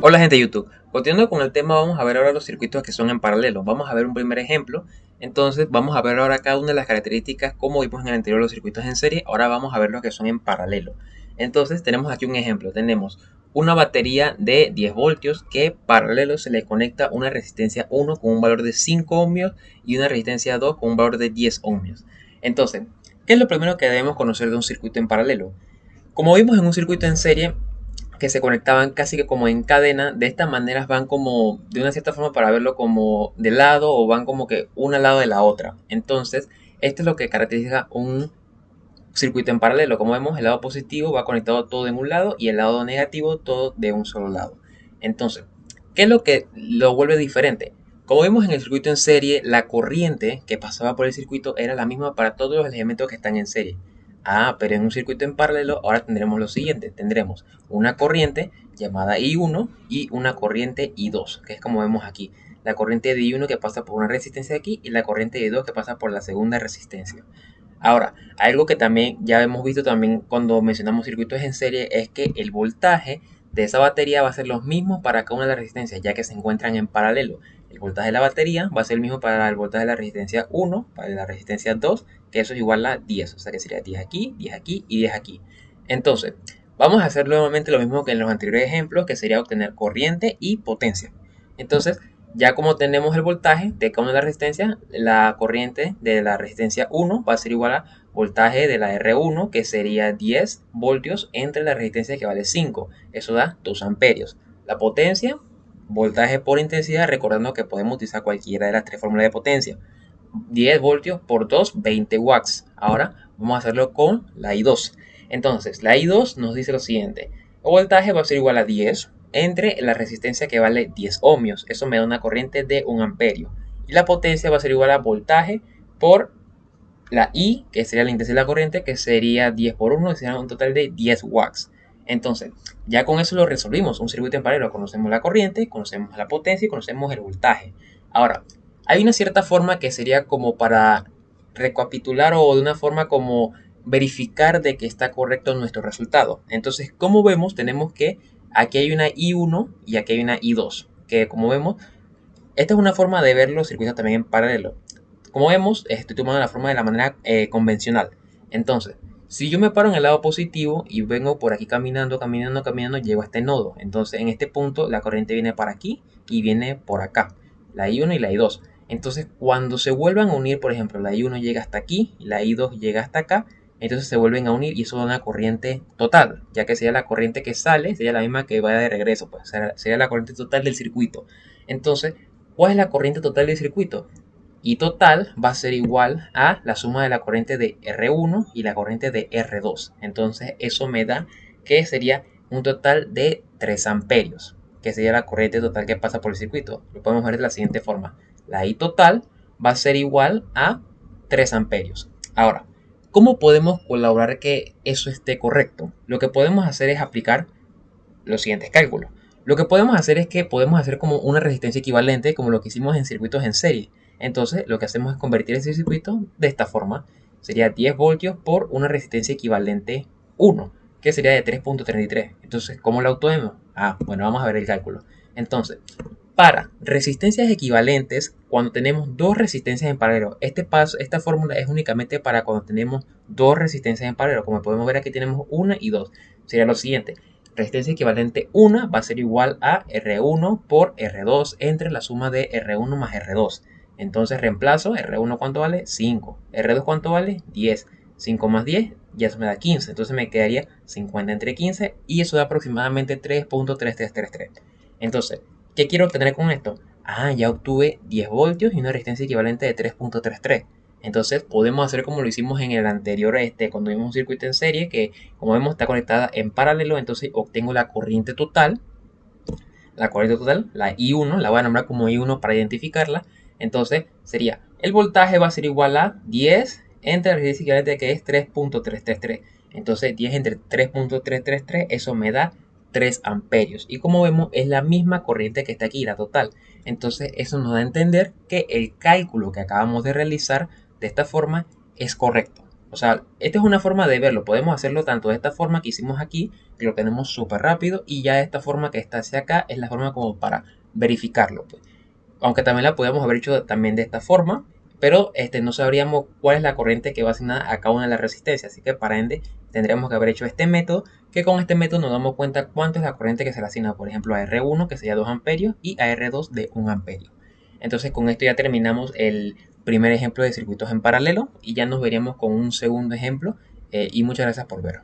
Hola gente de YouTube, continuando con el tema vamos a ver ahora los circuitos que son en paralelo. Vamos a ver un primer ejemplo, entonces vamos a ver ahora cada una de las características como vimos en el anterior los circuitos en serie. Ahora vamos a ver los que son en paralelo. Entonces tenemos aquí un ejemplo, tenemos una batería de 10 voltios que paralelo se le conecta una resistencia 1 con un valor de 5 ohmios y una resistencia 2 con un valor de 10 ohmios. Entonces, ¿qué es lo primero que debemos conocer de un circuito en paralelo? Como vimos en un circuito en serie, que se conectaban casi que como en cadena, de estas maneras van como, de una cierta forma para verlo como de lado o van como que una al lado de la otra. Entonces, esto es lo que caracteriza un circuito en paralelo. Como vemos, el lado positivo va conectado todo en un lado y el lado negativo todo de un solo lado. Entonces, ¿qué es lo que lo vuelve diferente? Como vimos en el circuito en serie, la corriente que pasaba por el circuito era la misma para todos los elementos que están en serie. Pero en un circuito en paralelo ahora tendremos lo siguiente. Tendremos una corriente llamada I1 y una corriente I2, que es como vemos aquí. La corriente de I1 que pasa por una resistencia aquí y la corriente de I2 que pasa por la segunda resistencia. Ahora, algo que también ya hemos visto también cuando mencionamos circuitos en serie es que el voltaje de esa batería va a ser los mismos para cada una de las resistencias, ya que se encuentran en paralelo. El voltaje de la batería va a ser el mismo para el voltaje de la resistencia 1, para la resistencia 2, que eso es igual a 10, o sea que sería 10 aquí, 10 aquí y 10 aquí. Entonces, vamos a hacer nuevamente lo mismo que en los anteriores ejemplos, que sería obtener corriente y potencia. Entonces, ya como tenemos el voltaje de cada una de las resistencias, la corriente de la resistencia 1 va a ser igual a voltaje de la R1, que sería 10 voltios entre la resistencia que vale 5. Eso da 2 amperios. La potencia, voltaje por intensidad, recordando que podemos utilizar cualquiera de las tres fórmulas de potencia. 10 voltios por 2, 20 watts. Ahora vamos a hacerlo con la I2. Entonces, la I2 nos dice lo siguiente. El voltaje va a ser igual a 10 entre la resistencia que vale 10 ohmios. Eso me da una corriente de 1 amperio. Y la potencia va a ser igual a voltaje por la I, que sería la intensidad de la corriente, que sería 10 por 1, que sería un total de 10 watts. Entonces, ya con eso lo resolvimos. Un circuito en paralelo, conocemos la corriente, conocemos la potencia y conocemos el voltaje. Ahora, hay una cierta forma que sería como para recapitular o de una forma como verificar de que está correcto nuestro resultado. Entonces, como vemos, tenemos que aquí hay una I1 y aquí hay una I2, que como vemos, esta es una forma de ver los circuitos también en paralelo. Como vemos, estoy tomando la forma de la manera convencional. Entonces, si yo me paro en el lado positivo y vengo por aquí caminando, caminando, caminando, llego a este nodo. Entonces, en este punto, la corriente viene para aquí y viene por acá. La I1 y la I2. Entonces, cuando se vuelvan a unir, por ejemplo, la I1 llega hasta aquí y la I2 llega hasta acá, entonces se vuelven a unir y eso da una corriente total, ya que sería la corriente que sale, sería la misma que va de regreso, pues sería la corriente total del circuito. Entonces, ¿cuál es la corriente total del circuito? Y total va a ser igual a la suma de la corriente de R1 y la corriente de R2. Entonces eso me da que sería un total de 3 amperios, que sería la corriente total que pasa por el circuito. Lo podemos ver de la siguiente forma. La I total va a ser igual a 3 amperios. Ahora, ¿cómo podemos colaborar que eso esté correcto? Lo que podemos hacer es aplicar los siguientes cálculos. Lo que podemos hacer es que podemos hacer como una resistencia equivalente como lo que hicimos en circuitos en serie. Entonces lo que hacemos es convertir ese circuito de esta forma. Sería 10 voltios por una resistencia equivalente 1, que sería de 3.33. Entonces, ¿cómo lo obtenemos? Bueno, vamos a ver el cálculo. Entonces, para resistencias equivalentes, cuando tenemos dos resistencias en paralelo, esta fórmula es únicamente para cuando tenemos dos resistencias en paralelo. Como podemos ver aquí tenemos una y dos. Sería lo siguiente. Resistencia equivalente 1 va a ser igual a R1 por R2 entre la suma de R1 más R2. Entonces reemplazo R1 cuánto vale 5, R2 cuánto vale 10, 5 más 10 ya eso me da 15, entonces me quedaría 50 entre 15 y eso da aproximadamente 3.3333. Entonces, ¿qué quiero obtener con esto? Ya obtuve 10 voltios y una resistencia equivalente de 3.33. Entonces podemos hacer como lo hicimos en el anterior, cuando vimos un circuito en serie, que como vemos está conectada en paralelo, entonces obtengo la corriente total, la I1, la voy a nombrar como I1 para identificarla. Entonces sería, el voltaje va a ser igual a 10 entre la resistencia equivalente que es 3.333. Entonces 10 entre 3.333, eso me da 3 amperios. Y como vemos es la misma corriente que está aquí, la total. Entonces eso nos da a entender que el cálculo que acabamos de realizar de esta forma es correcto. O sea, esta es una forma de verlo. Podemos hacerlo tanto de esta forma que hicimos aquí, que lo tenemos súper rápido, y ya de esta forma que está hacia acá es la forma como para verificarlo, pues. Aunque también la podemos haber hecho también de esta forma, pero no sabríamos cuál es la corriente que va asignada a cada una de las resistencias. Así que para ende tendremos que haber hecho este método, que con este método nos damos cuenta cuánto es la corriente que se le asigna, por ejemplo, a R1, que sería 2 amperios, y a R2 de 1 amperio. Entonces con esto ya terminamos el primer ejemplo de circuitos en paralelo y ya nos veríamos con un segundo ejemplo, y muchas gracias por ver.